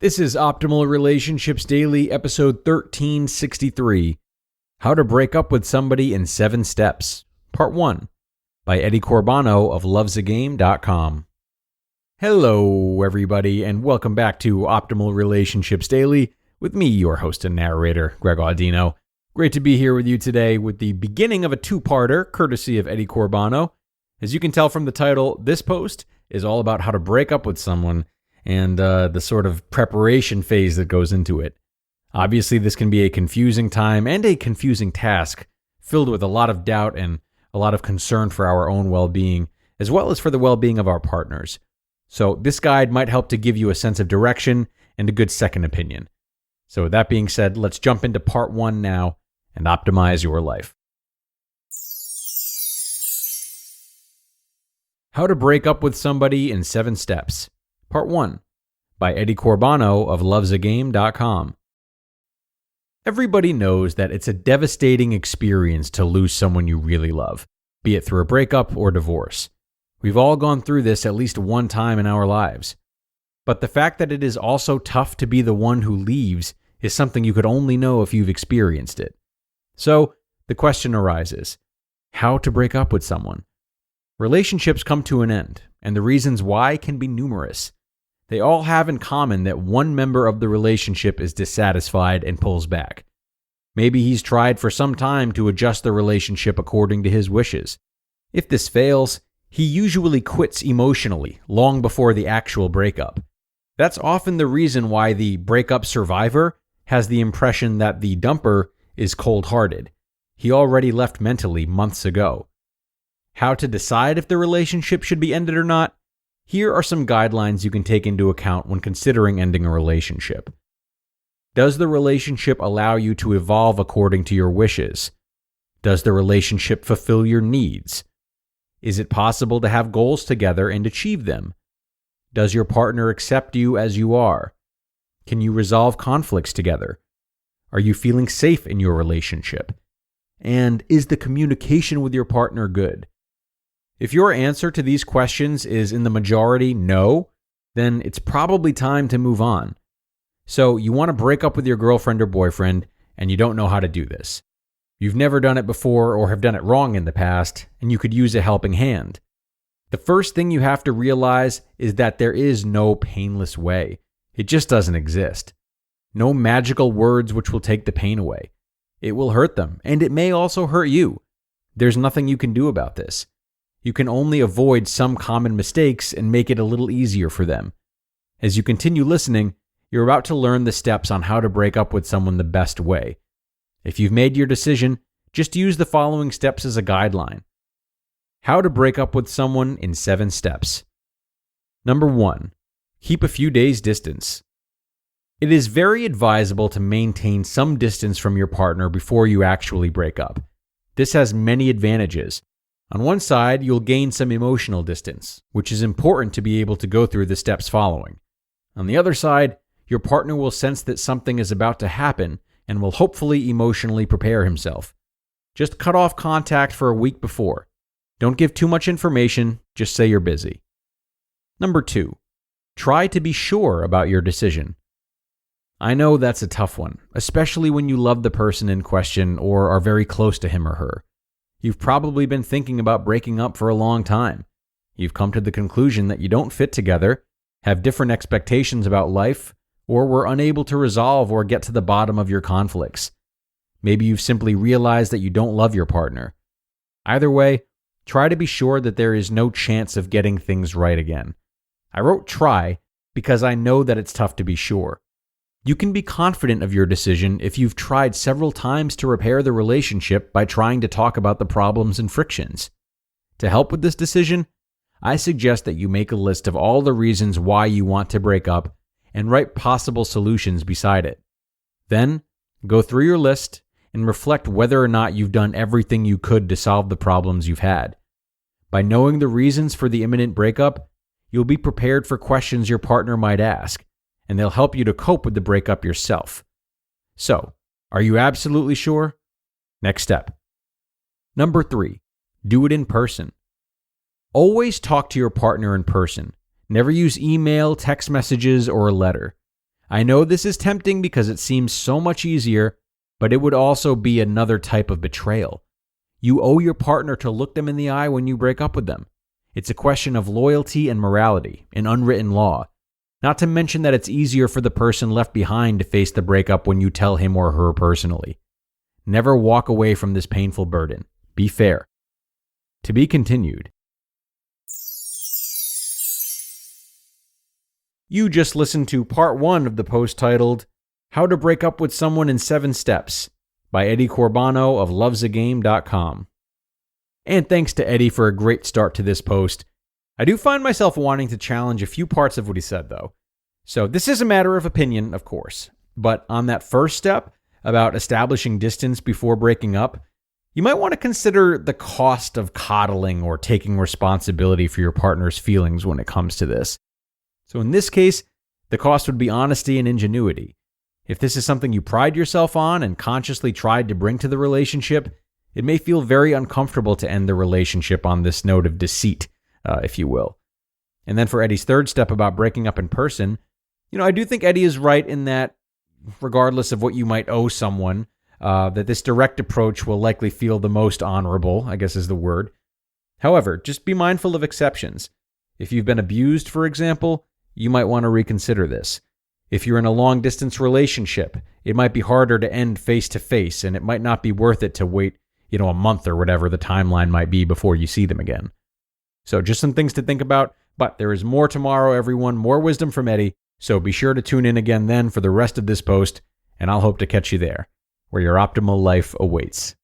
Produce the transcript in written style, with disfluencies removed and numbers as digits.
This is Optimal Relationships Daily, episode 1363, How to Break Up with Somebody in 7 Steps, Part 1, by Corbano of lovesagame.com. Hello, everybody, and welcome back to Optimal Relationships Daily with me, your host and narrator, Greg Audino. Great to be here with you today with the beginning of a two-parter, courtesy of Corbano. As you can tell from the title, this post is all about how to break up with someone and the sort of preparation phase that goes into it. Obviously, this can be a confusing time and a confusing task, filled with a lot of doubt and a lot of concern for our own well-being, as well as for the well-being of our partners. So this guide might help to give you a sense of direction and a good second opinion. So with that being said, let's jump into part 1 now and optimize your life. How to Break Up with Somebody in 7 Steps. Part 1, by Corbano of lovesagame.com. Everybody knows that it's a devastating experience to lose someone you really love, be it through a breakup or divorce. We've all gone through this at least one time in our lives. But the fact that it is also tough to be the one who leaves is something you could only know if you've experienced it. So, the question arises, how to break up with someone? Relationships come to an end, and the reasons why can be numerous. They all have in common that one member of the relationship is dissatisfied and pulls back. Maybe he's tried for some time to adjust the relationship according to his wishes. If this fails, he usually quits emotionally long before the actual breakup. That's often the reason why the breakup survivor has the impression that the dumper is cold-hearted. He already left mentally months ago. How to decide if the relationship should be ended or not? Here are some guidelines you can take into account when considering ending a relationship. Does the relationship allow you to evolve according to your wishes? Does the relationship fulfill your needs? Is it possible to have goals together and achieve them? Does your partner accept you as you are? Can you resolve conflicts together? Are you feeling safe in your relationship? And is the communication with your partner good? If your answer to these questions is in the majority no, then it's probably time to move on. So you want to break up with your girlfriend or boyfriend, and you don't know how to do this. You've never done it before or have done it wrong in the past, and you could use a helping hand. The first thing you have to realize is that there is no painless way. It just doesn't exist. No magical words which will take the pain away. It will hurt them, and it may also hurt you. There's nothing you can do about this. You can only avoid some common mistakes and make it a little easier for them. As you continue listening, you're about to learn the steps on how to break up with someone the best way. If you've made your decision, just use the following steps as a guideline. How to break up with someone in 7 steps. Number 1, keep a few days' distance. It is very advisable to maintain some distance from your partner before you actually break up. This has many advantages. On one side, you'll gain some emotional distance, which is important to be able to go through the steps following. On the other side, your partner will sense that something is about to happen and will hopefully emotionally prepare himself. Just cut off contact for a week before. Don't give too much information, just say you're busy. Number 2, try to be sure about your decision. I know that's a tough one, especially when you love the person in question or are very close to him or her. You've probably been thinking about breaking up for a long time. You've come to the conclusion that you don't fit together, have different expectations about life, or were unable to resolve or get to the bottom of your conflicts. Maybe you've simply realized that you don't love your partner. Either way, try to be sure that there is no chance of getting things right again. I wrote try because I know that it's tough to be sure. You can be confident of your decision if you've tried several times to repair the relationship by trying to talk about the problems and frictions. To help with this decision, I suggest that you make a list of all the reasons why you want to break up and write possible solutions beside it. Then, go through your list and reflect whether or not you've done everything you could to solve the problems you've had. By knowing the reasons for the imminent breakup, you'll be prepared for questions your partner might ask, and they'll help you to cope with the breakup yourself. So, are you absolutely sure? Next step. Number 3, do it in person. Always talk to your partner in person. Never use email, text messages, or a letter. I know this is tempting because it seems so much easier, but it would also be another type of betrayal. You owe your partner to look them in the eye when you break up with them. It's a question of loyalty and morality, an unwritten law. Not to mention that it's easier for the person left behind to face the breakup when you tell him or her personally. Never walk away from this painful burden. Be fair. To be continued. You just listened to part 1 of the post titled, How to Break Up with Someone in 7 Steps by Eddie Corbano of lovesagame.com. And thanks to Eddie for a great start to this post. I do find myself wanting to challenge a few parts of what he said, though. So this is a matter of opinion, of course. But on that first step, about establishing distance before breaking up, you might want to consider the cost of coddling or taking responsibility for your partner's feelings when it comes to this. So in this case, the cost would be honesty and ingenuity. If this is something you pride yourself on and consciously tried to bring to the relationship, it may feel very uncomfortable to end the relationship on this note of deceit, if you will. And then for Eddie's third step about breaking up in person, I do think Eddie is right in that, regardless of what you might owe someone, that this direct approach will likely feel the most honorable, I guess is the word. However, just be mindful of exceptions. If you've been abused, for example, you might want to reconsider this. If you're in a long-distance relationship, it might be harder to end face-to-face, and it might not be worth it to wait, a month or whatever the timeline might be before you see them again. So just some things to think about, but there is more tomorrow, everyone, more wisdom from Eddie, so be sure to tune in again then for the rest of this post, and I'll hope to catch you there, where your optimal life awaits.